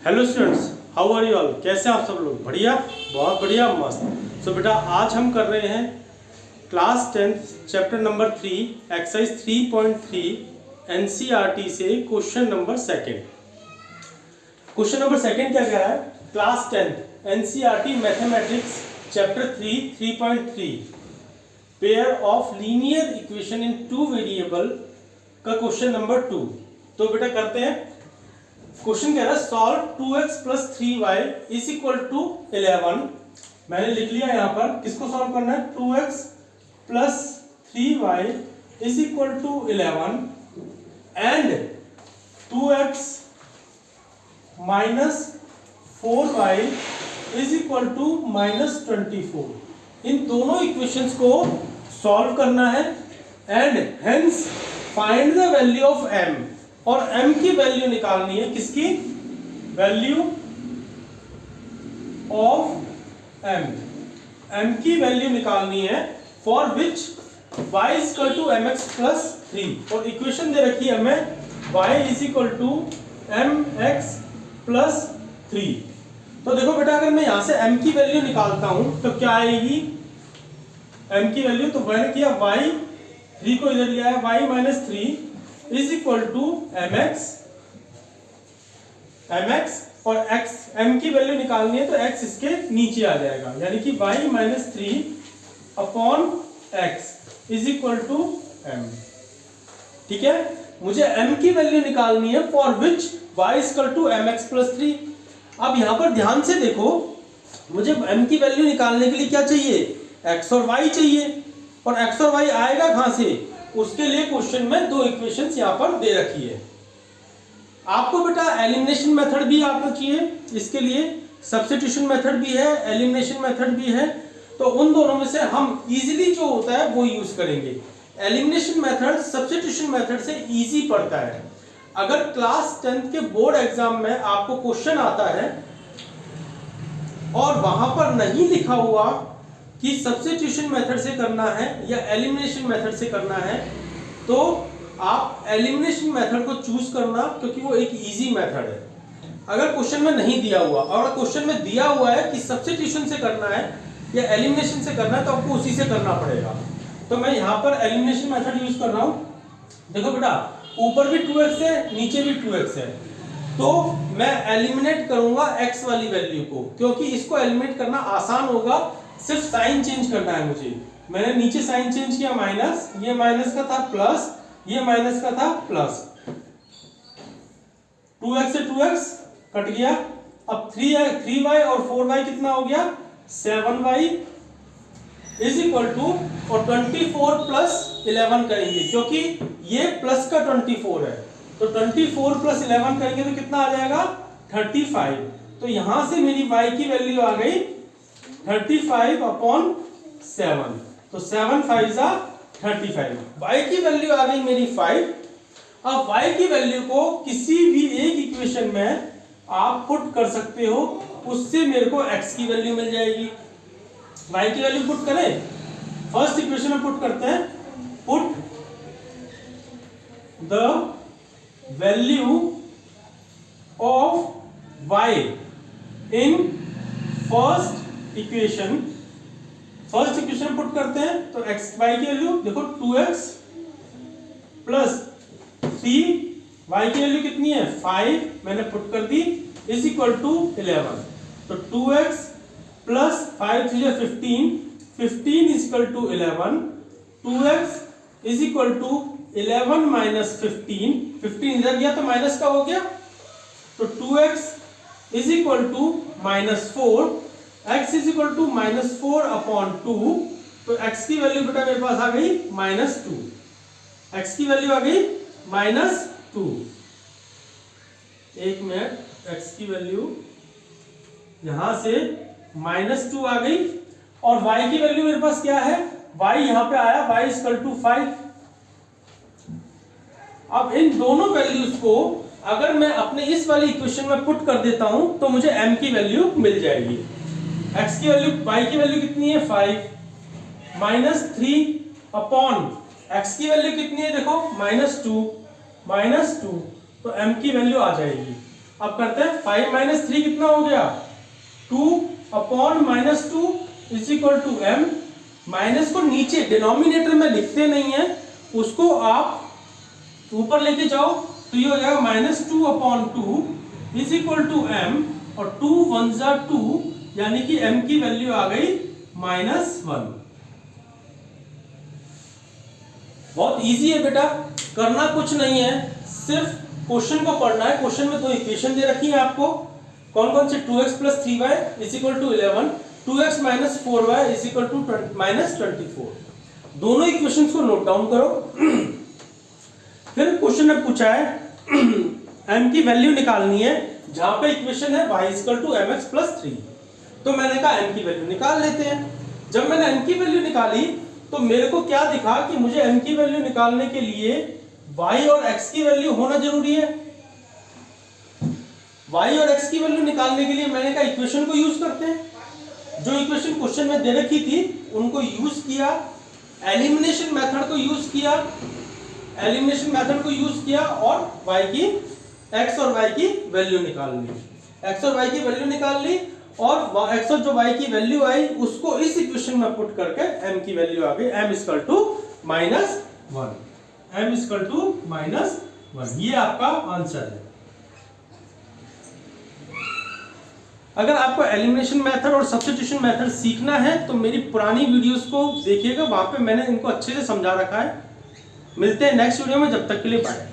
Hello students, how are you all. कैसे हैं आप सब लोग? बढ़िया, बहुत बढ़िया, मस्त। सो बेटा, आज हम कर रहे हैं class 10 chapter number 3 exercise 3.3 NCERT से question number second. Question number second क्या कह रहा है? Class 10 NCERT mathematics chapter 3 pair of linear equation in two variable का क्वेश्चन नंबर 2। तो बेटा करते हैं। क्वेश्चन कह रहा है solve 2x plus 3y is equal to 11। मैंने लिख लिया यहाँ पर किसको सॉल्व करना है। 2x plus 3y is equal to 11 and 2x minus 4y is equal to minus 24। इन दोनों इक्वेशंस को सॉल्व करना है and hence find the value of m। और m की वैल्यू निकालनी है। किसकी वैल्यू ऑफ m की वैल्यू निकालनी है for which y is equal to mx plus 3। और इक्वेशन दे रखी है हमें y is equal to mx plus 3। तो देखो बेटा, अगर मैं यहां से m की वैल्यू निकालता हूं तो क्या आएगी m की वैल्यू। तो मैंने किया y 3 को इधर लिया है, y minus 3 is equal to mx और x m की वैल्यू निकालनी है तो x इसके नीचे आ जाएगा, यानी कि y minus 3 upon x is equal to m। ठीक है, मुझे m की वैल्यू निकालनी है for which y is equal to mx plus 3। अब यहां पर ध्यान से देखो, मुझे m की वैल्यू निकालने के लिए क्या चाहिए? x और y चाहिए। और x और y आएगा कहां से? उसके लिए क्वेश्चन में दो इक्वेशंस यहां पर दे रखी है। आपको बेटा एलिमिनेशन मेथड भी आपको चाहिए, इसके लिए सब्स्टिट्यूशन मेथड भी है, एलिमिनेशन मेथड भी है। तो उन दोनों में से हम इजीली जो होता है वो यूज करेंगे। एलिमिनेशन मेथड सब्स्टिट्यूशन मेथड से इजी पड़ता है। अगर क्लास 10 के बोर्ड एग्जाम में आपको क्वेश्चन आता है और वहां पर नहीं लिखा हुआ कि सब्स्टिट्यूशन मेथड से करना है या एलिमिनेशन मेथड से करना है, तो आप एलिमिनेशन मेथड को चूज करना, क्योंकि वो एक इजी मेथड है। अगर क्वेश्चन में नहीं दिया हुआ और क्वेश्चन में दिया हुआ है कि सब्स्टिट्यूशन से करना है या एलिमिनेशन से करना है, तो आपको उसी से करना पड़ेगा। तो मैं यहाँ पर एलिमिनेशन मेथड यूज कर रहा हूँ। देखो बेटा, ऊपर भी 2x है, नीचे भी 2x है, तो मैं एलिमिनेट करूंगा x वाली वैल्यू को, क्योंकि इसको एलिमिनेट करना आसान होगा। सिर्फ साइन चेंज करना है मुझे। मैंने नीचे साइन चेंज किया माइनस, ये माइनस का था प्लस, ये माइनस का था प्लस। 2x से 2x कट गया। अब 3y और 4y कितना हो गया? 7y इज इक्वल टू, और 24 प्लस 11 करेंगे क्योंकि ये प्लस का 24 है, तो 24 प्लस 11 करेंगे तो कितना आ जाएगा? 35। तो यहां से मेरी y की वैल्यू आ गई 35 अपॉन 7। तो 7 5 जा 35। y की वैल्यू आ गई मेरी 5। अब y की वैल्यू को किसी भी एक इक्वेशन में आप पुट कर सकते हो, उससे मेरे को x की वैल्यू मिल जाएगी। y की वैल्यू पुट करें, फर्स्ट इक्वेशन में पुट करते हैं। Put the value of y in first equation put करते हैं। तो x y की वैल्यू देखो 2x प्लस 3y की वैल्यू कितनी है? 5 मैंने पुट कर दी इज इक्वल टू 11। तो 2x plus 5 3 15 is equal to 11। 2x is equal to 11 minus 15 इधर गया तो माइनस का हो गया, तो 2x is equal to minus 4। x is equal to minus 4 upon 2। तो x की वैल्यू बेटा मेरे पास आ गई माइनस 2। x की वैल्यू आ गई माइनस 2। एक मिनट, x की वैल्यू यहां से माइनस 2 आ गई। और y की वैल्यू मेरे पास क्या है? y यहां पे आया, y इज इक्वल टू 5। अब इन दोनों वैल्यूज को अगर मैं अपने इस वाली इक्वेशन में पुट कर देता हूं तो मुझे m की वैल्यू मिल जाएगी। x की वैल्यू, y की वैल्यू कितनी है? 5 माइनस 3 अपॉन x की वैल्यू कितनी है? देखो माइनस 2 तो m की वैल्यू आ जाएगी अब करते हैं 5 माइनस 3 कितना हो गया 2 upon minus 2 is equal to m। Minus को नीचे डिनोमिनेटर में लिखते नहीं है, उसको आप ऊपर लेके जाओ तो ये हो जाएगा minus 2 upon 2 is equal to m, और 2 1 जा 2 यानी कि m की वैल्यू आ गई -1। बहुत इजी है बेटा, करना कुछ नहीं है, सिर्फ क्वेश्चन को पढ़ना है। क्वेश्चन में दो इक्वेशन दे रखी है आपको, कौन कौन से 2x plus 3y is equal to 11, 2x minus 4y is equal to minus 24। दोनों इक्वेशंस को नोट डाउन करो। फिर क्वेश्चन में पूछा है m की वैल्यू निकालनी है, जहां पे इक्वेशन है y is equal to mx plus 3। तो मैंने कहा m की वैल्यू निकाल लेते हैं। जब मैंने m की वैल्यू निकाली तो मेरे को क्या दिखा कि मुझे m की वैल्यू निकालने के लिए y और x की वैल्यू होना जरूरी है। y और x की वैल्यू निकालने के लिए मैंने कहा इक्वेशन को यूज करते हैं। जो इक्वेशन क्वेश्चन में दे रखी थी उनको यूज किया, एलिमिनेशन मेथड को यूज किया, और y की x और y की वैल्यू निकाल ली। x और y की वैल्यू निकाल ली, और x और जो y की वैल्यू आई उसको इस इक्वेशन में पुट करके m की वैल्यू आ गई m equal to -1। m equal to -1, ये आपका आंसर है। अगर आपको एलिमिनेशन मेथड और सब्स्टिट्यूशन मेथड सीखना है तो मेरी पुरानी वीडियोस को देखिएगा, वहां पे मैंने इनको अच्छे से समझा रखा है। मिलते हैं नेक्स्ट वीडियो में, जब तक के लिए बाय।